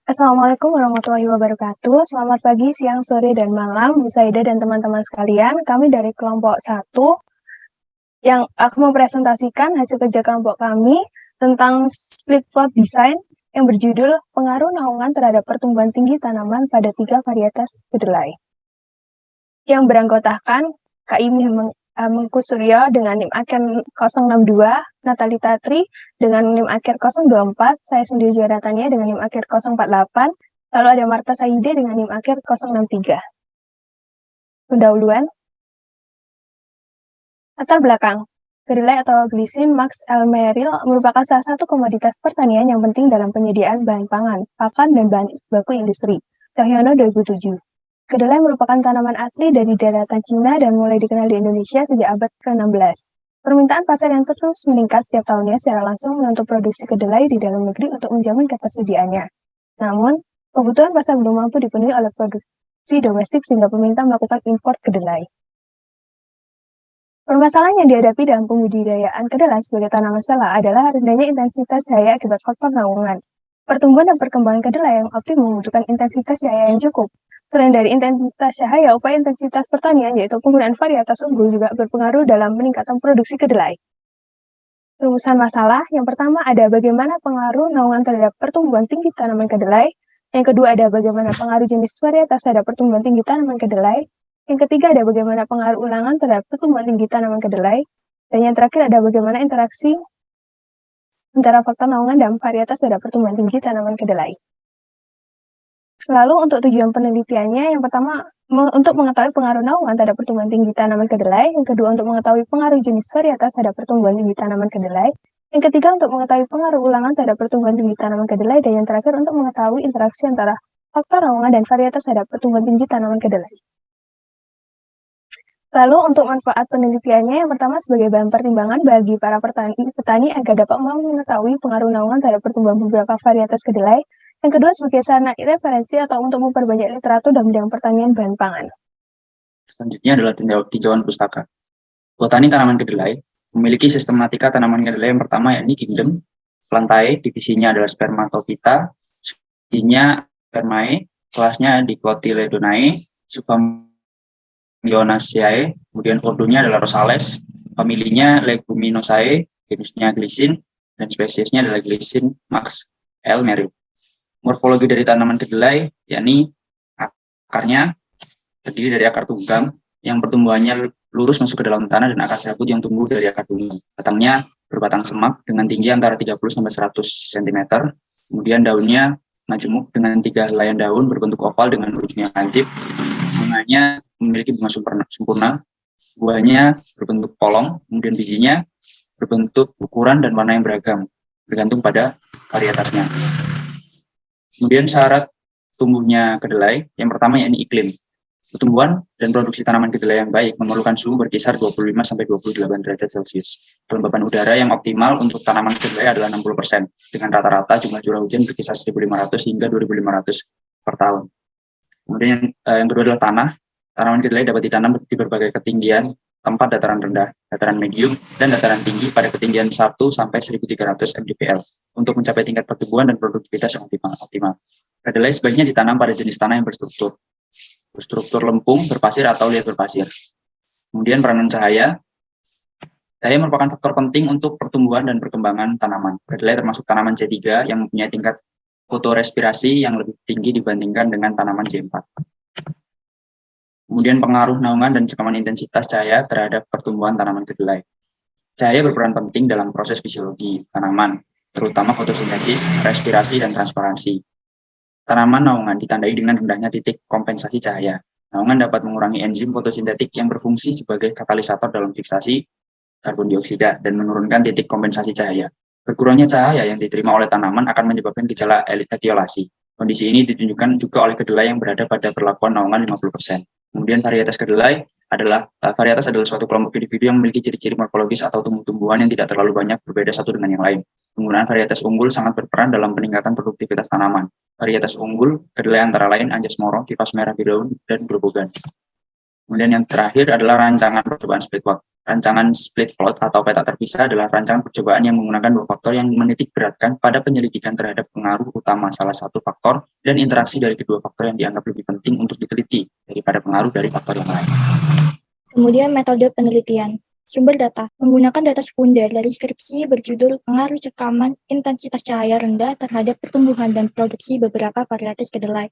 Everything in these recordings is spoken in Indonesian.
Assalamualaikum warahmatullahi wabarakatuh. Selamat pagi, siang, sore, dan malam, Bu Saida dan teman-teman sekalian. Kami dari kelompok 1 yang akan mempresentasikan hasil kerja kelompok kami tentang split plot design yang berjudul Pengaruh Naungan Terhadap Pertumbuhan Tinggi Tanaman pada 3 Varietas Kedelai. Yang beranggotakan Kak Imi Mengkusuryo dengan NIM akhir 062, Natalita Tri dengan NIM akhir 024, saya sendiri Juaratania dengan NIM akhir 048, lalu ada Marta Saide dengan NIM akhir 063. Pendahuluan. Latar belakang. Kedelai atau glisin Max L. Merrill merupakan salah satu komoditas pertanian yang penting dalam penyediaan bahan pangan, pakan, dan bahan baku industri. Cahyono 2007. Kedelai merupakan tanaman asli dari daratan Cina dan mulai dikenal di Indonesia sejak abad ke-16. Permintaan pasar yang terus meningkat setiap tahunnya secara langsung menuntut produksi kedelai di dalam negeri untuk menjamin ketersediaannya. Namun, kebutuhan pasar belum mampu dipenuhi oleh produksi domestik sehingga pemerintah melakukan impor kedelai. Permasalahan yang dihadapi dalam pembudidayaan kedelai sebagai tanaman sela adalah rendahnya intensitas cahaya akibat faktor naungan. Pertumbuhan dan perkembangan kedelai yang optimum membutuhkan intensitas cahaya yang cukup. Selain dari intensitas cahaya, upaya intensitas pertanian yaitu penggunaan varietas unggul juga berpengaruh dalam peningkatan produksi kedelai. Rumusan masalah, yang pertama ada bagaimana pengaruh naungan terhadap pertumbuhan tinggi tanaman kedelai. Yang kedua ada bagaimana pengaruh jenis varietas terhadap pertumbuhan tinggi tanaman kedelai. Yang ketiga ada bagaimana pengaruh ulangan terhadap pertumbuhan tinggi tanaman kedelai. Dan yang terakhir ada bagaimana interaksi antara faktor naungan dan varietas terhadap pertumbuhan tinggi tanaman kedelai. Lalu untuk tujuan penelitiannya, yang pertama untuk mengetahui pengaruh naungan terhadap pertumbuhan tinggi tanaman kedelai, yang kedua untuk mengetahui pengaruh jenis varietas terhadap pertumbuhan tinggi tanaman kedelai, yang ketiga untuk mengetahui pengaruh ulangan terhadap pertumbuhan tinggi tanaman kedelai, dan yang terakhir untuk mengetahui interaksi antara faktor naungan dan varietas terhadap pertumbuhan tinggi tanaman kedelai. Lalu untuk manfaat penelitiannya, yang pertama sebagai bahan pertimbangan bagi para petani agar dapat mengetahui pengaruh naungan terhadap pertumbuhan beberapa varietas kedelai. Yang kedua sebagai sarana referensi atau untuk memperbanyak literatur dalam bidang pertanian bahan pangan. Selanjutnya adalah tinjauan pustaka. Botani tanaman kedelai memiliki sistematika tanaman kedelai yang pertama yakni kingdom, plantae, divisinya adalah spermatophyta, susinya spermae, kelasnya Dicotyledonae, Subfamilionaceae, kemudian ordonya adalah Rosales, familinya Leguminosae, genusnya Glycine, dan spesiesnya adalah Glycine Max L. Merrill. Morfologi dari tanaman kedelai yakni akarnya terdiri dari akar tunggang yang pertumbuhannya lurus masuk ke dalam tanah dan akar serabut yang tumbuh dari akar tunggang. Batangnya berbatang semak dengan tinggi antara 30-100 cm. Kemudian daunnya majemuk dengan 3 helaian daun berbentuk oval dengan ujungnya lancip. Bunganya memiliki bunga sempurna. Buahnya berbentuk polong. Kemudian bijinya berbentuk ukuran dan warna yang beragam, bergantung pada varietasnya. Kemudian syarat tumbuhnya kedelai, yang pertama yakni iklim. Pertumbuhan dan produksi tanaman kedelai yang baik memerlukan suhu berkisar 25-28 derajat Celcius. Kelembapan udara yang optimal untuk tanaman kedelai adalah 60%, dengan rata-rata jumlah curah hujan berkisar 1.500 hingga 2.500 per tahun. Kemudian yang kedua adalah tanah. Tanaman kedelai dapat ditanam di berbagai ketinggian, tempat dataran rendah, dataran medium, dan dataran tinggi pada ketinggian 1-1.300 mdpl untuk mencapai tingkat pertumbuhan dan produktivitas yang optimal. Kedelai sebaiknya ditanam pada jenis tanah yang berstruktur lempung, berpasir, atau liat berpasir. Kemudian peranan cahaya. Cahaya merupakan faktor penting untuk pertumbuhan dan perkembangan tanaman. Kedelai termasuk tanaman C3 yang mempunyai tingkat fotorespirasi yang lebih tinggi dibandingkan dengan tanaman C4. Kemudian pengaruh naungan dan sekaman intensitas cahaya terhadap pertumbuhan tanaman kedelai. Cahaya berperan penting dalam proses fisiologi tanaman, terutama fotosintesis, respirasi, dan transparansi. Tanaman naungan ditandai dengan rendahnya titik kompensasi cahaya. Naungan dapat mengurangi enzim fotosintetik yang berfungsi sebagai katalisator dalam fiksasi karbon dioksida dan menurunkan titik kompensasi cahaya. Berkurangnya cahaya yang diterima oleh tanaman akan menyebabkan gejala etiolasi. Kondisi ini ditunjukkan juga oleh kedelai yang berada pada perlakuan naungan 50%. Kemudian varietas adalah suatu kelompok individu yang memiliki ciri-ciri morfologis atau tumbuh-tumbuhan yang tidak terlalu banyak berbeda satu dengan yang lain. Penggunaan varietas unggul sangat berperan dalam peningkatan produktivitas tanaman. Varietas unggul kedelai antara lain Anjas Moro, Kipas Merah Bidaun, dan Grobogan. Kemudian yang terakhir adalah rancangan percobaan split plot. Rancangan split plot atau peta terpisah adalah rancangan percobaan yang menggunakan dua faktor yang menitik beratkan pada penyelidikan terhadap pengaruh utama salah satu faktor dan interaksi dari kedua faktor yang dianggap lebih penting untuk diteliti daripada pengaruh dari faktor yang lain. Kemudian metode penelitian. Sumber data. Menggunakan data sekunder dari skripsi berjudul Pengaruh Cekaman Intensitas Cahaya Rendah terhadap Pertumbuhan dan Produksi Beberapa Varietas Kedelai.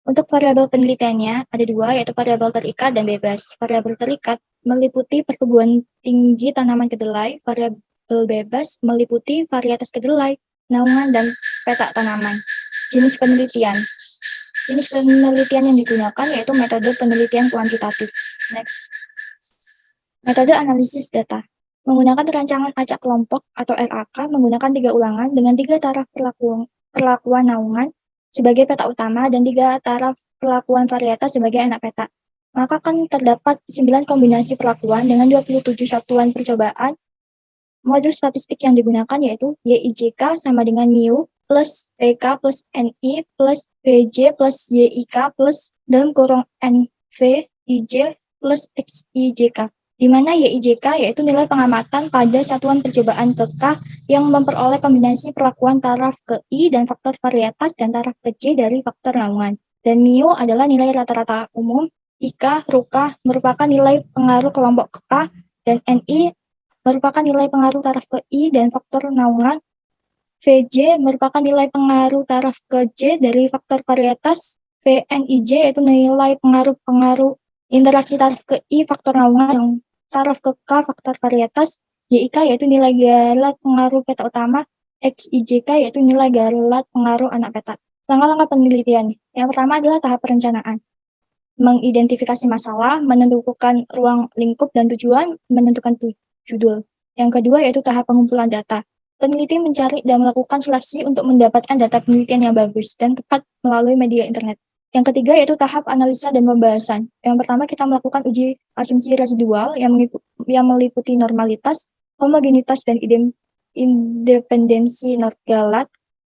Untuk variabel penelitiannya ada dua, yaitu variabel terikat dan bebas. Variabel terikat meliputi pertumbuhan tinggi tanaman kedelai, variabel bebas meliputi varietas kedelai, naungan, dan peta tanaman. Jenis penelitian. Jenis penelitian yang digunakan yaitu metode penelitian kuantitatif. Next. Metode analisis data. Menggunakan rancangan acak kelompok atau RAK menggunakan 3 ulangan dengan 3 taraf perlakuan naungan sebagai peta utama dan 3 taraf perlakuan varietas sebagai anak peta. Maka akan terdapat 9 kombinasi perlakuan dengan 27 satuan percobaan. Modul statistik yang digunakan yaitu YIJK sama dengan mu plus PK plus NI plus PJ plus YIK plus dalam kurung NV IJ plus XIJK, di mana YIJK yaitu nilai pengamatan pada satuan percobaan ke K yang memperoleh kombinasi perlakuan taraf ke I dan faktor varietas dan taraf ke J dari faktor naungan. Dan mu adalah nilai rata-rata umum, IK, RUK merupakan nilai pengaruh kelompok ke K, dan NI merupakan nilai pengaruh taraf ke I dan faktor naungan. VJ merupakan nilai pengaruh taraf ke J dari faktor varietas. VNIJ yaitu nilai pengaruh interaksi taraf ke I faktor naungan yang taraf ke K faktor varietas. YIK yaitu nilai galat pengaruh peta utama. XIJK yaitu nilai galat pengaruh anak peta. Langkah-langkah penelitian. Yang pertama adalah tahap perencanaan. Mengidentifikasi masalah, menentukan ruang lingkup dan tujuan, menentukan judul. Yang kedua yaitu tahap pengumpulan data. Peneliti mencari dan melakukan seleksi untuk mendapatkan data penelitian yang bagus dan tepat melalui media internet. Yang ketiga yaitu tahap analisa dan pembahasan. Yang pertama kita melakukan uji asumsi residual yang meliputi normalitas, homogenitas, dan independensi galat.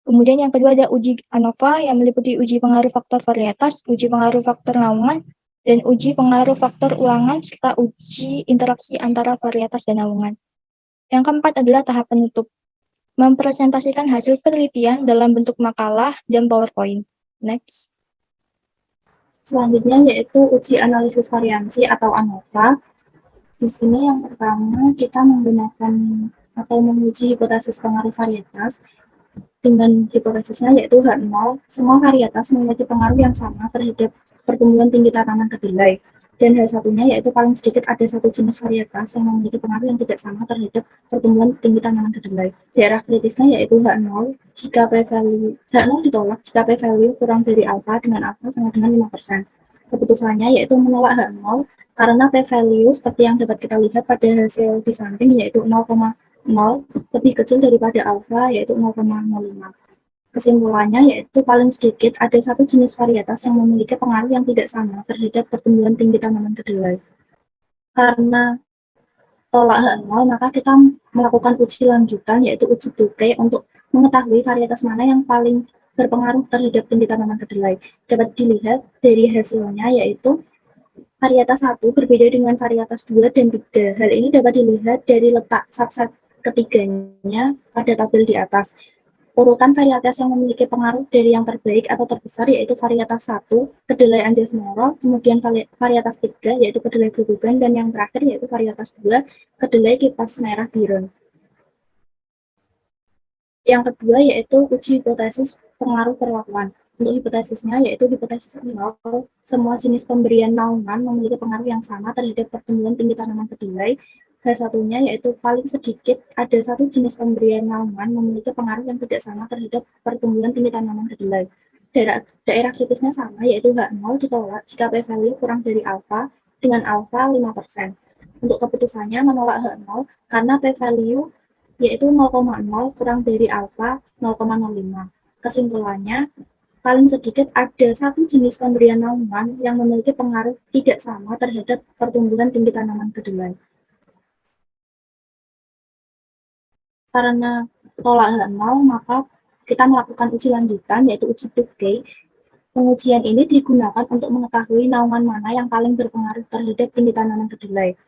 Kemudian yang kedua ada uji ANOVA yang meliputi uji pengaruh faktor varietas, uji pengaruh faktor naungan, dan uji pengaruh faktor ulangan, serta uji interaksi antara varietas dan naungan. Yang keempat adalah tahap penutup, mempresentasikan hasil penelitian dalam bentuk makalah dan PowerPoint. Next. Selanjutnya yaitu uji analisis variansi atau ANOVA. Di sini yang pertama kita menggunakan atau menguji hipotesis pengaruh varietas dengan hipotesisnya yaitu H0, semua varietas memiliki pengaruh yang sama terhadap pertumbuhan tinggi tanaman kedelai. Dan H1-nya yaitu paling sedikit ada satu jenis varietas yang memiliki pengaruh yang tidak sama terhadap pertumbuhan tinggi tanaman kedelai. Daerah kritisnya yaitu H0 jika p-value H0 ditolak jika p-value kurang dari alfa dengan alfa sama dengan 5%. Keputusannya yaitu menolak H0 karena p-value seperti yang dapat kita lihat pada hasil di samping yaitu 0,0 lebih kecil daripada alfa yaitu 0,05. Kesimpulannya yaitu paling sedikit ada satu jenis varietas yang memiliki pengaruh yang tidak sama terhadap pertumbuhan tinggi tanaman kedelai. Karena tolak H0, maka kita melakukan uji lanjutan yaitu uji Tukey untuk mengetahui varietas mana yang paling berpengaruh terhadap tinggi tanaman kedelai. Dapat dilihat dari hasilnya yaitu varietas 1 berbeda dengan varietas 2 dan 3. Hal ini dapat dilihat dari letak subset ketiganya pada tabel di atas. Urutan varietas yang memiliki pengaruh dari yang terbaik atau terbesar yaitu varietas 1, kedelai Anjas Moro, kemudian varietas 3 yaitu kedelai Grobogan, dan yang terakhir yaitu varietas 2, kedelai Kipas Merah Biron. Yang kedua yaitu uji hipotesis pengaruh perlakuan. Untuk hipotesisnya yaitu hipotesis 0, semua jenis pemberian naungan memiliki pengaruh yang sama terhadap pertumbuhan tinggi tanaman kedelai. H1-nya yaitu paling sedikit ada satu jenis pemberian naungan memiliki pengaruh yang tidak sama terhadap pertumbuhan tinggi tanaman kedelai. Daerah kritisnya sama yaitu H0 ditolak jika p-value kurang dari alfa dengan alfa 5%. Untuk keputusannya menolak H0 karena p-value yaitu 0,0 kurang dari alfa 0,05. Kesimpulannya, paling sedikit ada satu jenis pemberian naungan yang memiliki pengaruh tidak sama terhadap pertumbuhan tinggi tanaman kedelai. Karena tolak H0, maka kita melakukan uji lanjutan yaitu uji Tukey Pengujian ini digunakan untuk mengetahui naungan mana yang paling berpengaruh terhadap tinggi tanaman kedelai.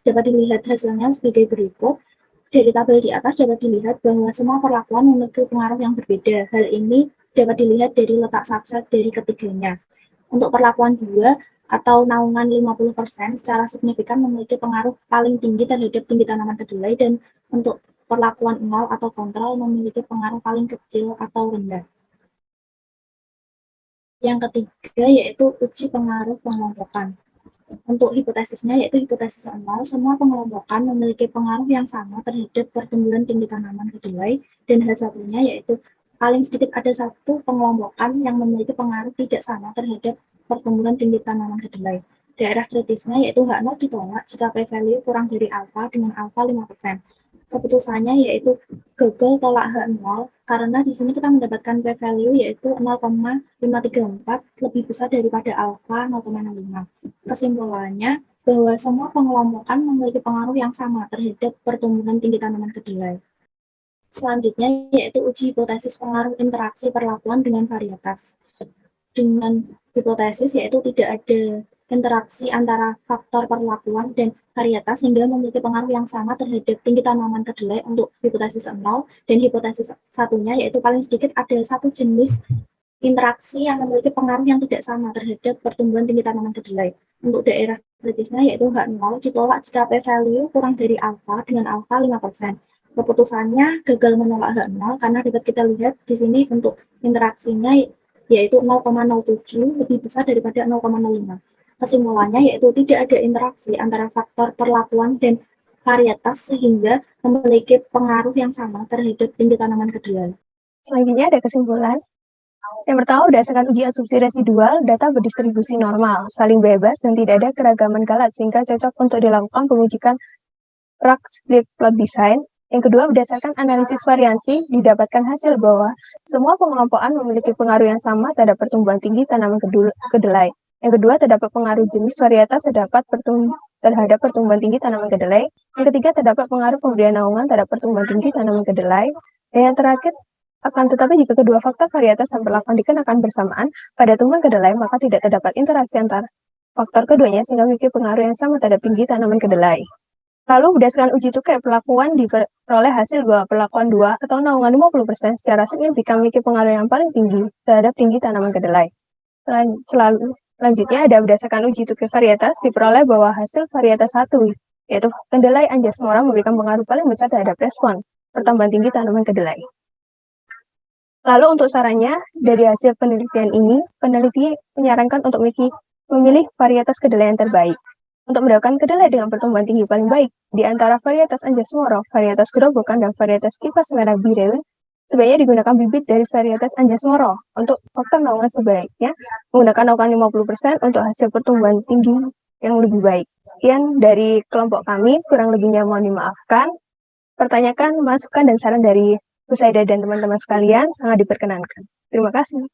Dapat dilihat hasilnya sebagai berikut. Dari tabel di atas dapat dilihat bahwa semua perlakuan memiliki pengaruh yang berbeda. Hal ini dapat dilihat dari letak subset dari ketiganya. Untuk perlakuan 2 atau naungan 50% secara signifikan memiliki pengaruh paling tinggi terhadap tinggi tanaman kedelai, dan untuk perlakuan 0 atau kontrol memiliki pengaruh paling kecil atau rendah. Yang ketiga yaitu uji pengaruh pengelompokan. Untuk hipotesisnya yaitu hipotesis 0, semua pengelompokan memiliki pengaruh yang sama terhadap pertumbuhan tinggi tanaman kedelai, dan hal satunya yaitu paling sedikit ada satu pengelompokan yang memiliki pengaruh tidak sama terhadap pertumbuhan tinggi tanaman kedelai. Daerah kritisnya yaitu H0 ditolak jika p-value kurang dari alfa dengan alfa 5%. Keputusannya yaitu gagal tolak H0 karena di sini kita mendapatkan p-value yaitu 0,534 lebih besar daripada alfa 0,65. Kesimpulannya bahwa semua pengelompokan memiliki pengaruh yang sama terhadap pertumbuhan tinggi tanaman kedelai. Selanjutnya yaitu uji hipotesis pengaruh interaksi perlakuan dengan varietas. Dengan hipotesis yaitu tidak ada interaksi antara faktor perlakuan dan varietas sehingga memiliki pengaruh yang sama terhadap tinggi tanaman kedelai untuk hipotesis 0, dan hipotesis satunya yaitu paling sedikit ada satu jenis interaksi yang memiliki pengaruh yang tidak sama terhadap pertumbuhan tinggi tanaman kedelai. Untuk daerah kritisnya yaitu H0 ditolak jika p-value kurang dari alfa dengan alfa 5%. Keputusannya gagal menolak H0 karena dapat kita lihat di sini untuk interaksinya yaitu 0,07 lebih besar daripada 0,05. Kesimpulannya yaitu tidak ada interaksi antara faktor perlakuan dan varietas sehingga memiliki pengaruh yang sama terhadap tinggi tanaman kedelai. Selanjutnya ada kesimpulan. Yang pertama, berdasarkan uji asumsi residual, data berdistribusi normal, saling bebas, dan tidak ada keragaman galat, sehingga cocok untuk dilakukan pengujian Rack Split Plot Design. Yang kedua, berdasarkan analisis variansi, didapatkan hasil bahwa semua pengelompokan memiliki pengaruh yang sama terhadap pertumbuhan tinggi tanaman kedelai. Yang kedua, terdapat pengaruh jenis varietas terhadap pertumbuhan tinggi tanaman kedelai. Yang ketiga, terdapat pengaruh pemberian naungan terhadap pertumbuhan tinggi tanaman kedelai. Dan yang terakhir, akan tetapi jika kedua faktor varietas dan perlakuan dikenakan bersamaan pada tumbuhan kedelai, maka tidak terdapat interaksi antar faktor keduanya sehingga memiliki pengaruh yang sama terhadap tinggi tanaman kedelai. Lalu berdasarkan uji tukai perlakuan diperoleh hasil bahwa perlakuan 2 atau naungan 50% secara signifikan memiliki pengaruh yang paling tinggi terhadap tinggi tanaman kedelai. Selanjutnya ada berdasarkan uji tukai varietas diperoleh bahwa hasil varietas 1 yaitu kedelai Anjas Mora memberikan pengaruh paling besar terhadap respon pertambahan tinggi tanaman kedelai. Lalu untuk sarannya, dari hasil penelitian ini, peneliti menyarankan untuk memilih varietas kedelai yang terbaik. Untuk mendapatkan kedelai dengan pertumbuhan tinggi paling baik, di antara varietas Anjas Moro, varietas Gerobokan, dan varietas Kipas Merah Biru, sebaiknya digunakan bibit dari varietas Anjas Moro. Untuk faktor naungan sebaiknya menggunakan naungan 50% untuk hasil pertumbuhan tinggi yang lebih baik. Sekian dari kelompok kami, kurang lebihnya mohon dimaafkan. Pertanyakan, masukan, dan saran dari Bu Saida dan teman-teman sekalian sangat diperkenankan. Terima kasih.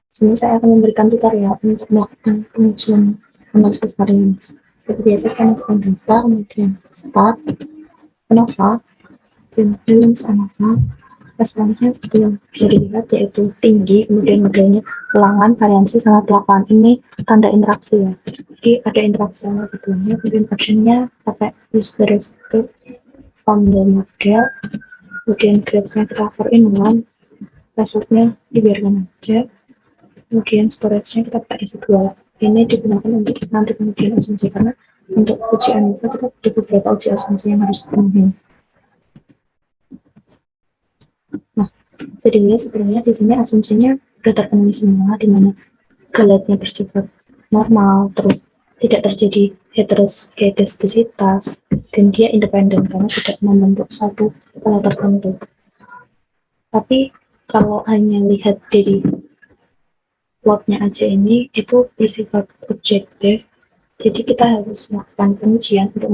Sini saya akan memberikan tutorial untuk melakukan pengujian analisis varians. Seperti biasa kita masukkan data, kemudian start, ANOVA, dan balance ANOVA. Responnya seperti yang bisa dilihat yaitu tinggi, kemudian modelnya ulangan, variansi, sama pelakon. Ini tanda interaksi ya. Jadi ada interaksi sama keduanya, kemudian actionnya pakai use the restrict from the model, kemudian grades-nya kita for in one, resultnya dibiarkan aja. Kemudian storage-nya kita pakai isi 2. Ini digunakan untuk nanti kemudian asumsi, karena untuk uji ANOVA kita ada beberapa uji asumsi yang harus dipenuhi. Nah, jadinya sebenarnya di sini asumsinya sudah terpenuhi semua, di mana galatnya bersifat normal, terus tidak terjadi heteroskedastisitas, dan dia independen karena tidak membentuk satu pola tertentu. Tapi kalau hanya lihat dari plotnya aja ini, itu bersifat objektif, jadi kita harus melakukan pengujian untuk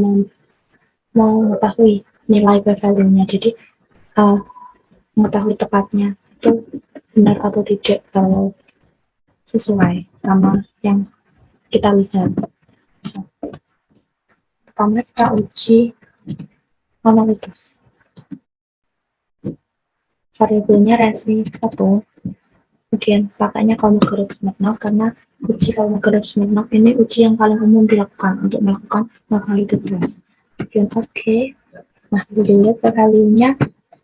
mengetahui nilai p-value-nya. Jadi mengetahui tepatnya itu benar atau tidak kalau sesuai sama yang kita lihat. Pertama kita uji analitis. variabelnya resi 1. Kemudian pakainya Kolmogorov-Smirnov karena uji Kolmogorov-Smirnov ini uji yang paling umum dilakukan untuk melakukan lokalitas. Kemudian oke. Nah, dilihat value-nya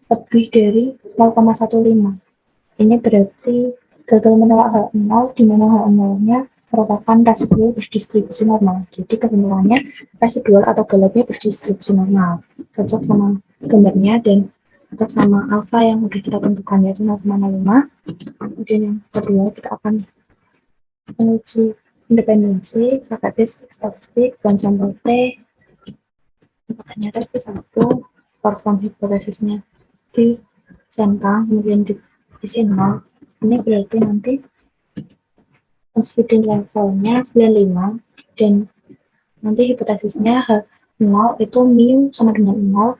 lebih dari 0,15. Ini berarti gagal menolak H0 di mana H0-nya merupakan residual berdistribusi normal. Jadi kesimpulannya residual atau galaknya berdistribusi normal. Cocok sama gambarnya dan cocok sama alfa yang sudah kita tentukan yaitu 0,05. Kemudian yang kedua kita akan menguji independensi pakai basic statistik dan sampel T. Makanya tesis 1 perform hipotesisnya di centang kemudian diisi 0. Ini berarti nanti confidence levelnya 95 dan nanti hipotesisnya H0 itu mu sama dengan 0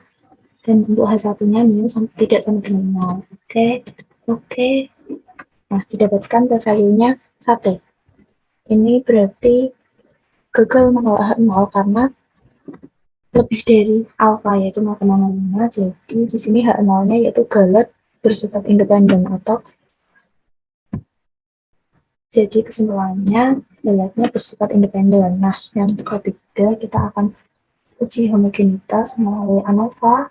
dan untuk H1 nya mu tidak sama dengan 0. Oke. Nah, didapatkan value-nya 1. Ini berarti gagal menolak H0 karena lebih dari alfa yaitu 0,05. Jadi di sini H0-nya yaitu galak bersifat independen atau jadi kesimpulannya galaknya bersifat independen. Nah, yang ketiga kita akan uji homogenitas melalui ANOVA,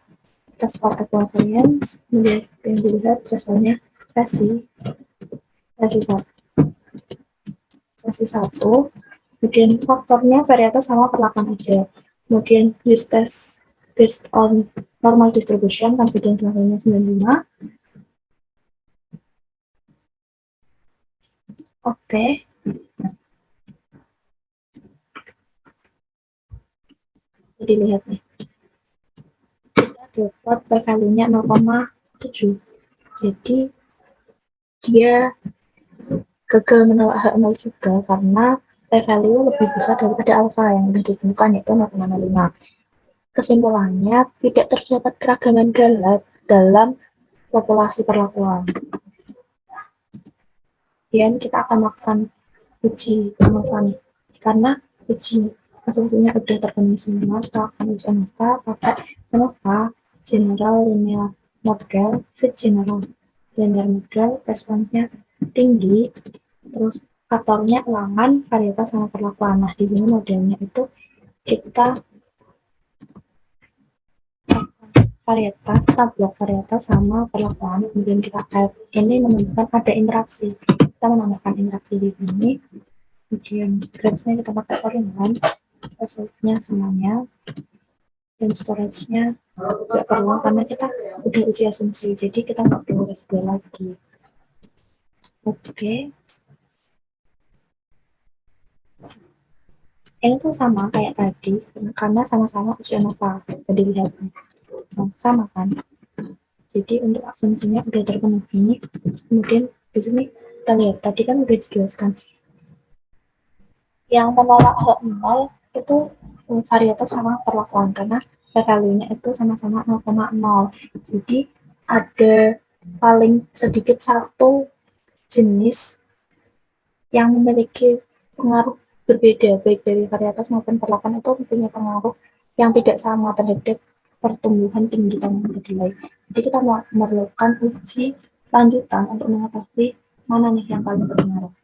tes for equivalence, kemudian dilihat responnya resi 1. Kemudian faktornya varietas sama perlakuan aja. Kemudian use test based on normal distribution, confidence levelnya 95. Oke. Jadi lihat nih. Kita dapat p-value-nya 0,7. Jadi dia gagal menolak H0 juga karena p-value lebih besar daripada alfa yang sudah ditemukan yaitu 0,05. Kesimpulannya tidak terdapat keragaman galak dalam populasi perlakuan. Kemudian kita akan melakukan uji ANOVA nih. Karena uji asumsinya sudah terpenuhi semua, kita akan uji ANOVA pakai ANOVA General Linear Model, Fit General Linear Model, responsnya tinggi, terus faktornya ulangan, varietas sama perlakuan. Nah, di sini modelnya itu kita blok varietas sama perlakuan, kemudian kita add. Ini menunjukkan ada interaksi. Kita menambahkan interaksi di sini, kemudian graph-nya kita pakai Orion, result-nya semuanya, dan storage-nya tidak perlu karena kita udah uji asumsi, jadi kita nggak perlu residual lagi. Oke. Ini tuh sama kayak tadi karena sama-sama uji ANOVA. Jadi lihat, nah, sama kan? Jadi untuk asumsinya udah terpenuhi. Kemudian di sini kita lihat tadi kan udah dijelaskan yang menolak H0 itu varietas sama perlakuan karena value-nya itu sama-sama 0,0. Jadi ada paling sedikit satu jenis yang memiliki pengaruh berbeda baik dari varietas maupun perlakuan itu mempunyai pengaruh yang tidak sama terhadap pertumbuhan tinggi tanaman kedelai. Jadi kita memerlukan uji lanjutan untuk mengetahui mana nih yang paling berpengaruh.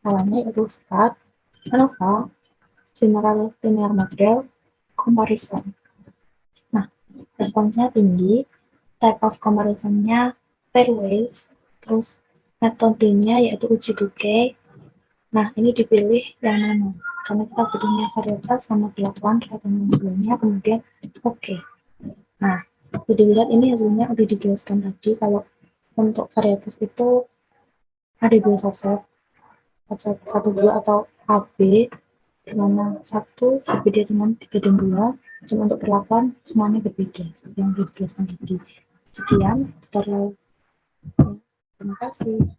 Awalnya itu start, ANOVA, General Linear Model, Comparison. Nah, responsnya tinggi, type of comparison-nya pairwise, terus metodenya yaitu uji decay. Nah, ini dipilih yang mana? Karena kita butuhnya varietas sama perlakuan sebelumnya, kemudian oke. Nah, jadi lihat ini hasilnya udah dijelaskan tadi kalau untuk varietas itu ada dua subset 1, 2 atau AB, di mana 1 berbeda dengan 3 dan 2, cuma untuk perlakuan semuanya berbeda seperti yang sudah dijelaskan tadi. Sekian tutorial. Terima kasih.